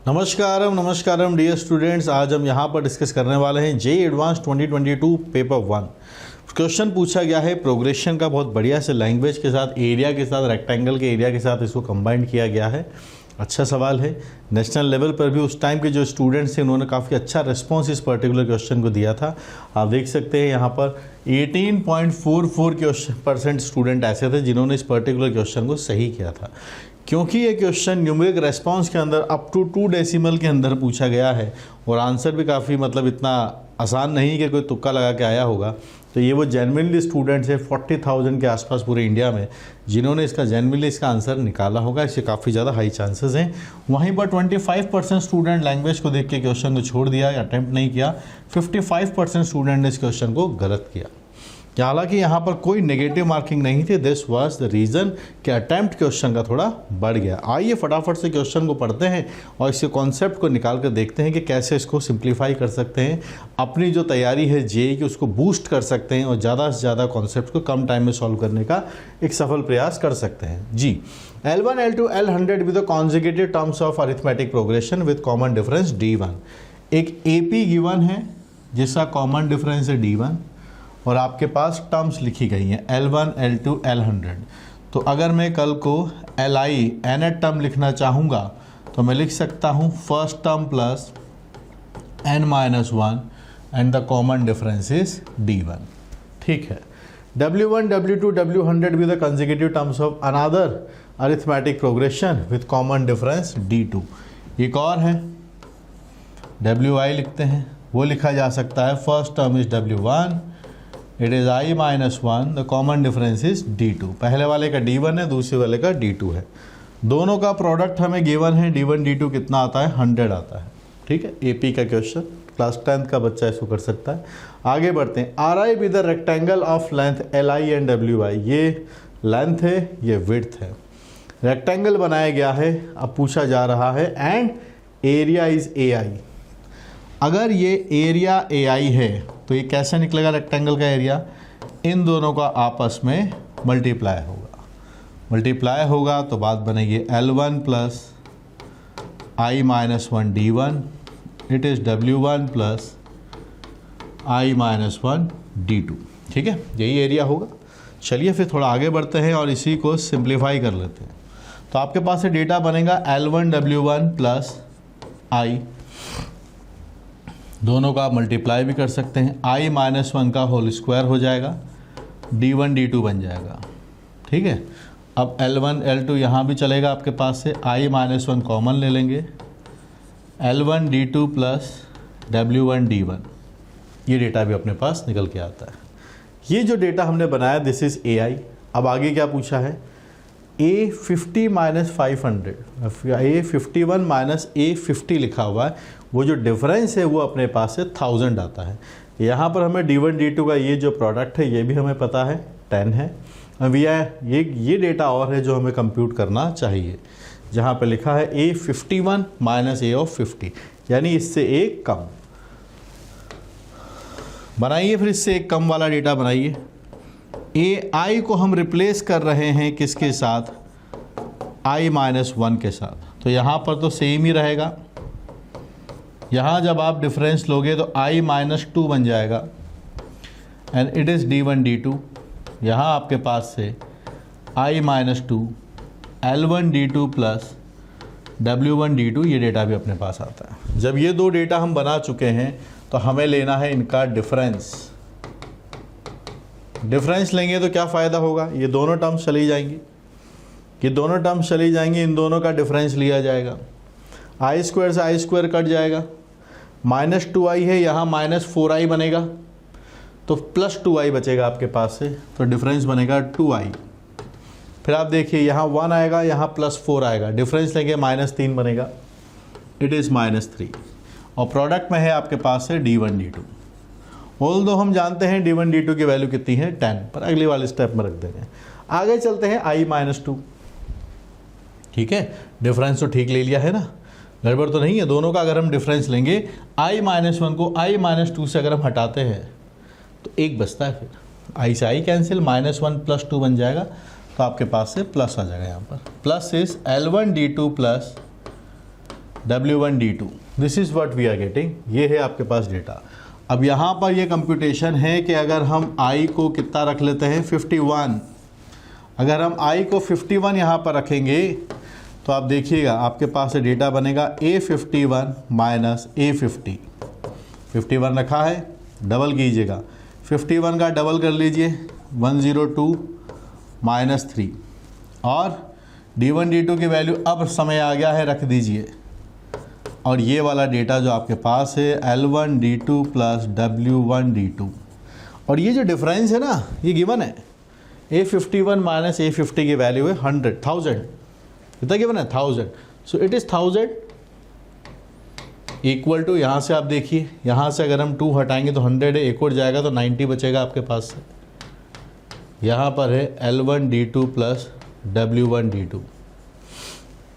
नमस्कारम नमस्कारम dear students, आज हम यहाँ पर डिस्कस करने वाले हैं जेईई एडवांस 2022 पेपर 1। क्वेश्चन पूछा गया है प्रोग्रेशन का, बहुत बढ़िया से लैंग्वेज के साथ, एरिया के साथ, रेक्टेंगल के एरिया के साथ इसको कंबाइन किया गया है। अच्छा सवाल है। नेशनल लेवल पर भी उस टाइम के जो स्टूडेंट्स थे उन्होंने काफ़ी अच्छा रिस्पॉन्स इस पर्टिकुलर क्वेश्चन को दिया था। आप देख सकते हैं यहाँ पर 18.44% स्टूडेंट ऐसे थे जिन्होंने इस पर्टिकुलर क्वेश्चन को सही किया था। क्योंकि ये क्वेश्चन न्यूमेरिक रेस्पॉन्स के अंदर अप टू 2 डेसिमल के अंदर पूछा गया है और आंसर भी काफ़ी इतना आसान नहीं कि कोई तुक्का लगा के आया होगा, तो ये वो जेन्युइनली स्टूडेंट्स है 40,000 के आसपास पूरे इंडिया में जिन्होंने इसका जेन्युइनली इसका आंसर निकाला होगा। इससे काफ़ी ज़्यादा हाई चांसेस हैं। वहीं पर 25% स्टूडेंट लैंग्वेज को देख के क्वेश्चन को छोड़ दिया या अटैम्प्ट नहीं किया। 55% स्टूडेंट ने इस क्वेश्चन को गलत किया। हालांकि यहाँ पर कोई नेगेटिव मार्किंग नहीं थी। दिस वाज द रीज़न कि अटैम्प्ट क्वेश्चन का थोड़ा बढ़ गया। आइए फटाफट से क्वेश्चन को पढ़ते हैं और इसके कॉन्सेप्ट को निकाल कर देखते हैं कि कैसे इसको सिंप्लीफाई कर सकते हैं, अपनी जो तैयारी है जेईई की उसको बूस्ट कर सकते हैं और ज़्यादा से ज़्यादा कॉन्सेप्ट को कम टाइम में सॉल्व करने का एक सफल प्रयास कर सकते हैं। जी, L1, L2, L100 with the consecutive terms of arithmetic progression with common difference D1। एक AP गिवन है जिसका कॉमन डिफरेंस है D1 और आपके पास टर्म्स लिखी गई हैं L1, L2, L100। तो अगर मैं कल को Li nth टर्म लिखना चाहूँगा तो मैं लिख सकता हूँ first term plus n-1 and the common difference is D1। ठीक है। W1, W2, W100 with the consecutive terms of another arithmetic progression with common difference D2। एक और है Wi लिखते हैं, वो लिखा जा सकता है first term is W1, it is i-1, the common difference is D2। पहले वाले का D1 है, दूसरे वाले का D2 है। दोनों का प्रोडक्ट हमें गिवन है D1 D2 कितना आता है, 100 आता है। ठीक है, AP का क्वेश्चन, क्लास 10th का बच्चा इसको कर सकता है। आगे बढ़ते हैं। RI with the rectangle of length LI and WI। ये लेंथ है, ये विड्थ है, रेक्टेंगल बनाया गया है। अब पूछा जा रहा है एंड एरिया इज AI। अगर ये एरिया AI है तो ये कैसे निकलेगा रेक्टेंगल का एरिया? इन दोनों का आपस में मल्टीप्लाई होगा तो बात बनेगी L1 plus i-1 D1, it is W1 plus i-1 D2। ठीक है, यही एरिया होगा। चलिए फिर थोड़ा आगे बढ़ते हैं और इसी को सिंप्लीफाई कर लेते हैं। तो आपके पास ये डेटा बनेगा L1 W1 प्लस i, दोनों का मल्टीप्लाई भी कर सकते हैं। i-1 का होल स्क्वायर हो जाएगा, D1 D2 बन जाएगा। ठीक है, अब L1 L2 यहाँ भी चलेगा आपके पास से, i-1 कॉमन ले लेंगे, L1 D2 plus W1 D1। ये डेटा भी अपने पास निकल के आता है। ये जो डेटा हमने बनाया दिस इज़ AI। अब आगे क्या पूछा है? A50 minus 500, A51 minus A50 लिखा हुआ है। वो जो डिफरेंस है वो अपने पास से 1000 आता है। यहाँ पर हमें D1 D2 का ये जो प्रोडक्ट है ये भी हमें पता है 10 है। अब ये डेटा और है जो हमें कंप्यूट करना चाहिए, जहाँ पे लिखा है A51 माइनस A50, यानी इससे एक कम बनाइए। फिर इससे एक कम वाला डेटा बनाइए। AI को हम रिप्लेस कर रहे हैं किसके साथ? i-1 के साथ। तो यहाँ पर तो सेम ही रहेगा। यहाँ जब आप डिफरेंस लोगे तो i-2 बन जाएगा and it is D1 D2। यहाँ आपके पास से i-2 L1 D2 plus W1 D2, ये डेटा भी अपने पास आता है। जब ये दो डेटा हम बना चुके हैं तो हमें लेना है इनका डिफरेंस लेंगे तो क्या फ़ायदा होगा? ये दोनों टर्म्स चली जाएंगी, इन दोनों का डिफरेंस लिया जाएगा। i स्क्वायर से i स्क्वायर कट जाएगा, -2i है, यहाँ -4i बनेगा तो +2i बचेगा आपके पास से, तो डिफरेंस बनेगा 2i। फिर आप देखिए यहाँ 1 आएगा, यहाँ +4 आएगा, डिफरेंस लेंगे -3 बनेगा, इट इज़ -3। और प्रोडक्ट में है आपके पास से D1 D2। ऑल दो हम जानते हैं D1 D2 की वैल्यू कितनी है 10, पर अगली वाले स्टेप में रख देंगे। आगे चलते हैं i-2। ठीक है, डिफरेंस तो ठीक ले लिया है ना, गड़बड़ तो नहीं है। दोनों का अगर हम डिफरेंस लेंगे i-1 को i-2 से अगर हम हटाते हैं तो एक बचता है, फिर i से i कैंसिल, -1 + 2 बन जाएगा। तो आपके पास से प्लस आ जाएगा। यहाँ पर plus is L1 D2 plus W1 D2, this is what we are getting. ये है आपके पास डेटा। अब यहाँ पर ये कंप्यूटेशन है कि अगर हम I को कितना रख लेते हैं 51, अगर हम I को 51 यहाँ पर रखेंगे तो आप देखिएगा आपके पास से डेटा बनेगा A51 माइनस A50। 51 रखा है, डबल कीजिएगा, 51 का डबल कर लीजिए 102 माइनस 3, और D1 D2 की वैल्यू अब समय आ गया है, रख दीजिए। और ये वाला डेटा जो आपके पास है L1 D2 plus W1 D2, और ये जो डिफरेंस है ना ये गिवन है। A51 माइनस A50 की वैल्यू है 1000, कितना गिवन है 1000, so it is 1000 equal to, यहाँ से आप देखिए, यहाँ से अगर हम 2 हटाएंगे तो 100 है, एक और जाएगा तो 90 बचेगा आपके पास से। यहाँ पर है L1 D2 plus W1 D2।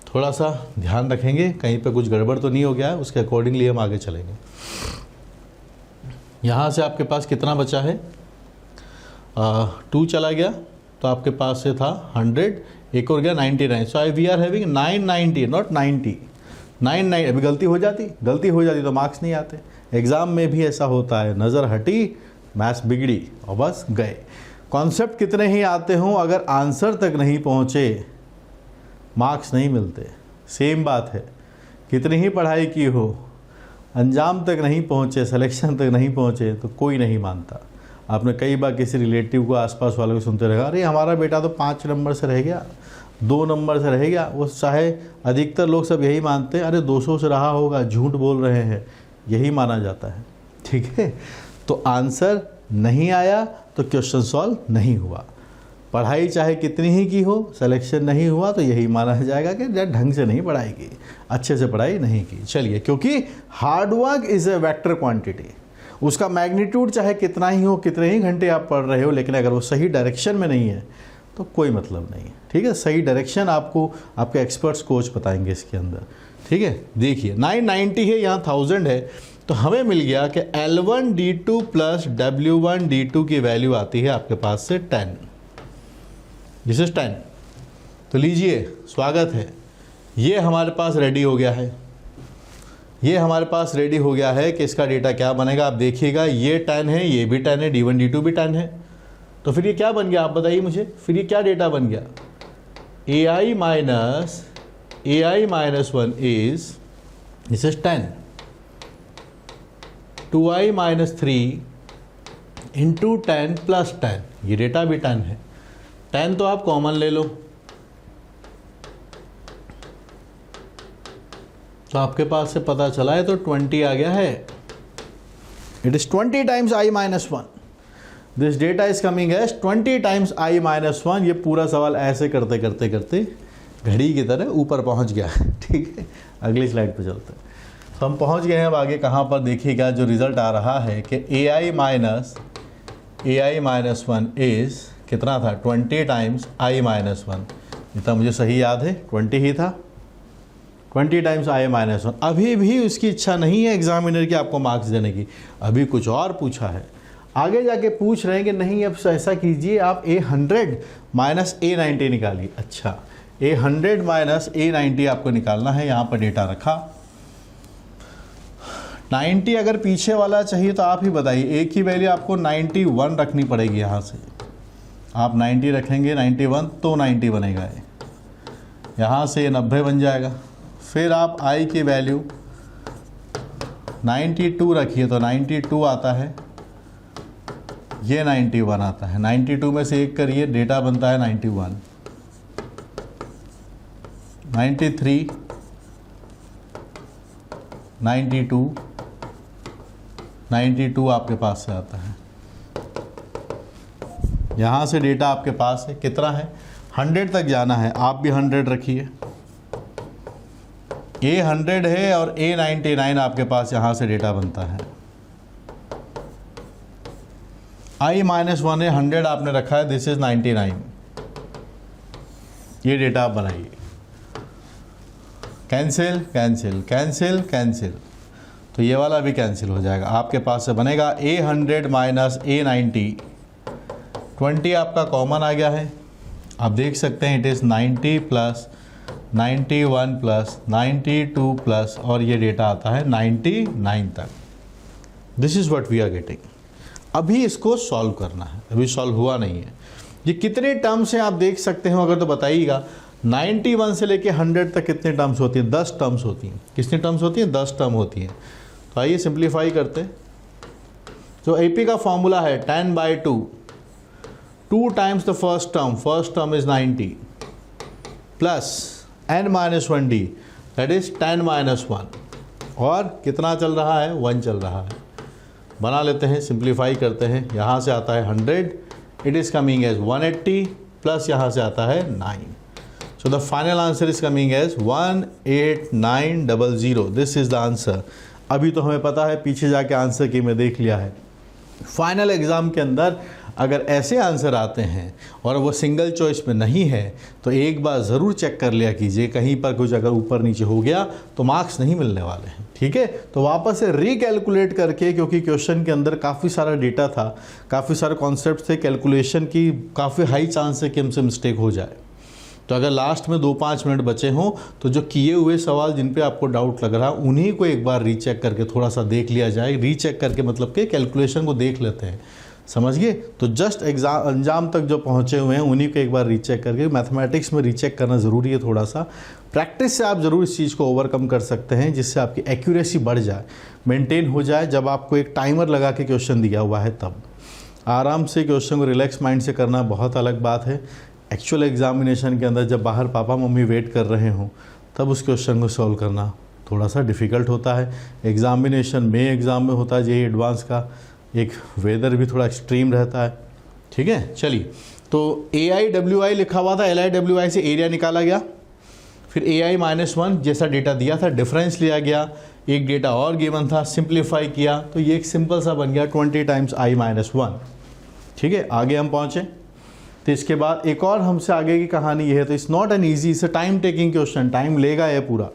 थोड़ा सा ध्यान रखेंगे कहीं पे कुछ गड़बड़ तो नहीं हो गया है, उसके अकॉर्डिंगली हम आगे चलेंगे। यहाँ से आपके पास कितना बचा है 2 चला गया तो आपके पास से था 100, एक और गया 99, so we are having 990 not 90। 99 अभी गलती हो जाती तो मार्क्स नहीं आते। एग्ज़ाम में भी ऐसा होता है, नज़र हटी मैथ्स बिगड़ी और बस गए। कॉन्सेप्ट कितने ही आते हों, अगर आंसर तक नहीं पहुँचे मार्क्स नहीं मिलते। सेम बात है, कितनी ही पढ़ाई की हो, अंजाम तक नहीं पहुँचे, सिलेक्शन तक नहीं पहुँचे तो कोई नहीं मानता। आपने कई बार किसी रिलेटिव को, आसपास वालों को सुनते रहा, अरे हमारा बेटा तो 5 नंबर से रह गया, 2 नंबर से रह गया। वो चाहे अधिकतर लोग सब यही मानते हैं, अरे 200 से रहा होगा, झूठ बोल रहे हैं, यही माना जाता है। ठीक है, तो आंसर नहीं आया तो क्वेश्चन सॉल्व नहीं हुआ। पढ़ाई चाहे कितनी ही की हो, सिलेक्शन नहीं हुआ तो यही माना जाएगा कि ढंग से नहीं पढ़ाई की, अच्छे से पढ़ाई नहीं की। चलिए, क्योंकि hard work is a vector quantity, उसका मैग्नीट्यूड चाहे कितना ही हो, कितने ही घंटे आप पढ़ रहे हो, लेकिन अगर वो सही डायरेक्शन में नहीं है तो कोई मतलब नहीं है। ठीक है, सही डायरेक्शन आपको आपके एक्सपर्ट्स कोच बताएंगे इसके अंदर। ठीक है, देखिए 990 है, यहाँ 1000 है, तो हमें मिल गया कि L1 D2 plus W1 D2 की वैल्यू आती है आपके पास से 10, दिस इज 10। तो लीजिए, स्वागत है, ये हमारे पास रेडी हो गया है, ये हमारे पास रेडी हो गया है कि इसका डेटा क्या बनेगा। आप देखिएगा, ये 10 है, ये भी 10 है, D1 D2 भी 10 है, तो फिर ये क्या बन गया आप बताइए मुझे, फिर ये क्या डेटा बन गया। AI minus 1 is, this is 10, 2I minus 3 into 10 plus 10, ये डेटा भी 10 है। 10 तो आप कॉमन ले लो, तो आपके पास से पता चला है तो 20 आ गया है। It is 20 times I minus 1, this data is coming as 20 times I minus 1। ये पूरा सवाल ऐसे करते करते करते घड़ी की तरह ऊपर पहुंच गया। ठीक है, अगली स्लाइड पे चलते हैं। तो हम पहुंच गए हैं अब आगे कहाँ पर, देखिएगा जो रिजल्ट आ रहा है कि AI माइनस 1 इज कितना था 20 टाइम्स I माइनस 1, इतना मुझे सही याद है 20 ही था, 20 टाइम्स I माइनस 1। अभी भी उसकी इच्छा नहीं है एग्जामिनर की आपको मार्क्स देने की, अभी कुछ और पूछा है। आगे जाके पूछ रहे हैं कि नहीं अब ऐसा कीजिए, आप A100 माइनस A90 निकालिए। अच्छा, A100 माइनस A90 आपको निकालना है, यहाँ पर डेटा रखा। 90 अगर पीछे वाला चाहिए तो आप ही बताइए, एक ही वैल्यू आपको 91 रखनी पड़ेगी। यहाँ से आप 90 रखेंगे, 91 तो 90 बनेगा ये, यहाँ से ये 90 बन जाएगा। फिर आप I की वैल्यू 92 रखिए तो 92 आता है, ये 91 आता है। 92 में से एक करिए, डेटा बनता है 91, 93, 92, 92 आपके पास से आता है। यहाँ से डेटा आपके पास है, कितना है 100 तक जाना है, आप भी 100 रखिए। A100 है और A99 आपके पास यहाँ से डेटा बनता है। I माइनस 1 है, 100 आपने रखा है, दिस इज 99, ये डेटा आप बनाइए। कैंसिल कैंसिल कैंसिल कैंसिल, तो ये वाला भी कैंसिल हो जाएगा। आपके पास से बनेगा A100 माइनस A90, 20 आपका कॉमन आ गया है। आप देख सकते हैं it is 90 plus 91 plus 92 plus और ये डेटा आता है 99 तक। This is what we are getting. अभी इसको सॉल्व करना है, अभी सॉल्व हुआ नहीं है। ये कितने टर्म्स हैं आप देख सकते हो अगर तो बताइएगा। 91 से लेके 100 तक कितने टर्म्स होती हैं? 10 टर्म्स होती हैं। कितनी टर्म्स होती हैं? 10 टर्म होती हैं। तो आइए सिंप्लीफाई करते हैं। तो एपी का फॉर्मूला है 10/2, 2 times the first term is 90 plus n-1d that is 10-1 और कितना चल रहा है? 1 चल रहा है। बना लेते हैं, सिंप्लीफाई करते हैं। यहाँ से आता है 100, it is coming as 180 plus यहाँ से आता है 9। So the final answer is coming as 18900। This is the answer. अभी तो हमें पता है, पीछे जाके आंसर की मैं देख लिया है। फाइनल एग्ज़ाम के अंदर अगर ऐसे आंसर आते हैं और वो सिंगल चॉइस में नहीं है तो एक बार ज़रूर चेक कर लिया कीजिए, कहीं पर कुछ अगर ऊपर नीचे हो गया तो मार्क्स नहीं मिलने वाले हैं। ठीक है, तो वापस से रिकैलकुलेट करके, क्योंकि क्वेश्चन के अंदर काफ़ी सारा डेटा था, काफ़ी सारे कॉन्सेप्ट थे, कैलकुलेशन की काफ़ी हाई चांस है कि हमसे मिस्टेक हो जाए। तो अगर लास्ट में 2-5 मिनट बचे हों तो जो किए हुए सवाल जिन पे आपको डाउट लग रहा है उन्हीं को एक बार रीचेक करके थोड़ा सा देख लिया जाए। रीचेक करके मतलब कि कैलकुलेशन को देख लेते हैं, समझिए। तो जस्ट एग्ज़ाम अंजाम तक जो पहुँचे हुए हैं उन्हीं को एक बार रीचेक करके, मैथमेटिक्स में रीचेक करना ज़रूरी है। थोड़ा सा प्रैक्टिस से आप ज़रूर इस चीज़ को ओवरकम कर सकते हैं, जिससे आपकी एक्यूरेसी बढ़ जाए, मेंटेन हो जाए। जब आपको एक टाइमर लगा के क्वेश्चन दिया हुआ है तब आराम से क्वेश्चन को रिलैक्स माइंड से करना बहुत अलग बात है। एक्चुअल एग्जामिनेशन के अंदर जब बाहर पापा मम्मी वेट कर रहे हों तब उस क्वेश्चन को सॉल्व करना थोड़ा सा डिफ़िकल्ट होता है। एग्जामिनेशन में एग्ज़ाम में होता है जेईई एडवांस का, एक वेदर भी थोड़ा एक्सट्रीम रहता है। ठीक है, चलिए। तो AIWI लिखा हुआ था, LIWI से एरिया निकाला गया, फिर AI-1 जैसा डेटा दिया था, डिफरेंस लिया गया, एक डेटा और गिवन था, सिंप्लीफाई किया, तो ये एक सिंपल सा बन गया 20 टाइम्स I-1। ठीक है, आगे हम पहुँचे। तो इसके बाद एक और हमसे आगे की कहानी ये है। तो it's not an easy, it's a time taking question, time लेगा ये पूरा।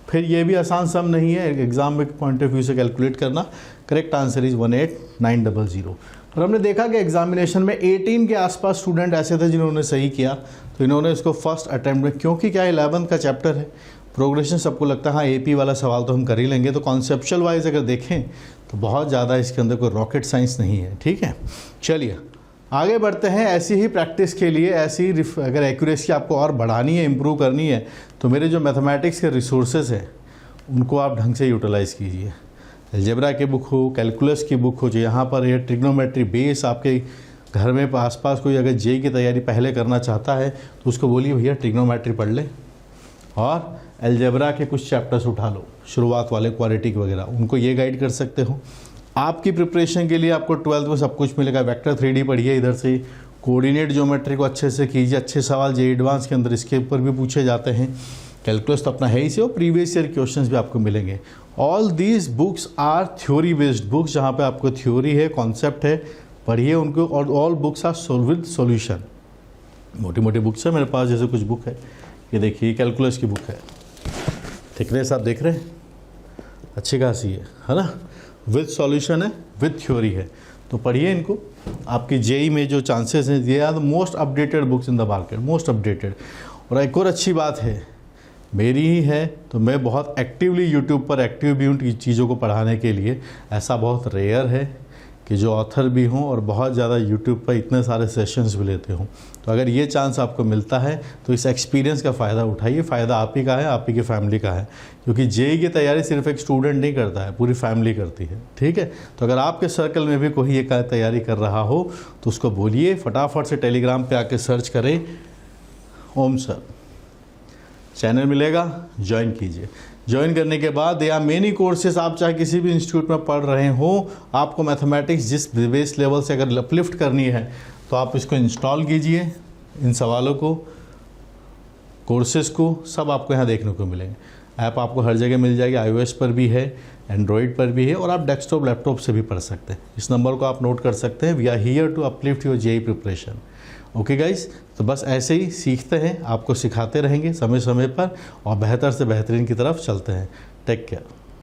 फिर ये भी आसान सम नहीं है एग्जाम में पॉइंट ऑफ व्यू से कैलकुलेट करना। Correct answer is 18900। और हमने देखा कि एग्जामिनेशन में 18 के आसपास स्टूडेंट ऐसे थे जिन्होंने सही किया, तो इन्होंने इसको फर्स्ट अटैम्प्ट में, क्योंकि क्या 11th का चैप्टर है, प्रोग्रेशन सबको लगता है हाँ AP वाला सवाल तो हम कर ही लेंगे, तो कॉन्सेप्चुअल वाइज अगर देखें तो बहुत ज़्यादा इसके अंदर कोई रॉकेट साइंस नहीं है। ठीक है, चलिए आगे बढ़ते हैं। ऐसी ही प्रैक्टिस के लिए, ऐसी अगर एक्यूरेसी आपको और बढ़ानी है, इम्प्रूव करनी है, तो मेरे जो मैथमेटिक्स के रिसोर्सेज हैं उनको आप ढंग से यूटिलाइज़ कीजिए। अलजेब्रा की बुक हो, कैलकुलस की बुक हो, जो यहाँ पर ये ट्रिग्नोमेट्री बेस आपके घर में आसपास कोई अगर जेईई की तैयारी पहले करना चाहता है तो उसको बोलिए भैया ट्रिग्नोमेट्री पढ़ ले और अलजेब्रा के कुछ चैप्टर्स उठा लो, शुरुआत वाले, क्वाड्रेटिक वगैरह, उनको ये गाइड कर सकते हो। आपकी प्रिपरेशन के लिए आपको 12th में सब कुछ मिलेगा। वेक्टर 3D पढ़िए, इधर से कोऑर्डिनेट ज्योमेट्री को अच्छे से कीजिए। अच्छे सवाल जेईई एडवांस के अंदर इसके ऊपर भी पूछे जाते हैं। कैलकुलस तो अपना है ही से, और प्रीवियस ईयर क्वेश्चंस भी आपको मिलेंगे। All these books are theory based books, जहाँ पे आपको थ्योरी है, कॉन्सेप्ट है, पढ़िए उनको। और all books are solve with solution. मोटी मोटी बुक्स है मेरे पास, जैसे कुछ बुक है, ये देखिए कैलकुलस की बुक है, थिकनेस आप देख रहे हैं, अच्छी खासी है ना, विद सॉल्यूशन है, विद थ्योरी है, तो पढ़िए इनको। आपकी जेईई में जो चांसेस हैं, ये are the most updated books in the market, most updated. और एक और अच्छी बात है मेरी ही है, तो मैं बहुत एक्टिवली यूट्यूब पर एक्टिव भी हूँ चीज़ों को पढ़ाने के लिए। ऐसा बहुत रेयर है कि जो ऑथर भी हों और बहुत ज़्यादा यूट्यूब पर इतने सारे सेशंस भी लेते हों। तो अगर ये चांस आपको मिलता है तो इस एक्सपीरियंस का फ़ायदा उठाइए। फ़ायदा आप ही का है, आप ही की फैमिली का है, क्योंकि जेईई की तैयारी सिर्फ एक स्टूडेंट नहीं करता है, पूरी फैमिली करती है। ठीक है, तो अगर आपके सर्कल में भी कोई ये तैयारी कर रहा हो तो उसको बोलिए, फटाफट से टेलीग्राम पर आके सर्च करें ओम सर, चैनल मिलेगा, ज्वाइन कीजिए। ज्वाइन करने के बाद दे आर मेनी कोर्सेज, आप चाहे किसी भी इंस्टीट्यूट में पढ़ रहे हो, आपको मैथमेटिक्स जिस बेस लेवल से अगर अपलिफ्ट करनी है तो आप इसको इंस्टॉल कीजिए, इन सवालों को, कोर्सेज को, सब आपको यहाँ देखने को मिलेंगे। ऐप आपको हर जगह मिल जाएगी, iOS पर भी है, एंड्रॉयड पर भी है, और आप डेस्कटॉप लैपटॉप से भी पढ़ सकते हैं। इस नंबर को आप नोट कर सकते हैं। We are here to uplift your JEE preparation. Okay guys, तो बस ऐसे ही सीखते हैं, आपको सिखाते रहेंगे समय समय पर, और बेहतर से बेहतरीन की तरफ चलते हैं। Take care.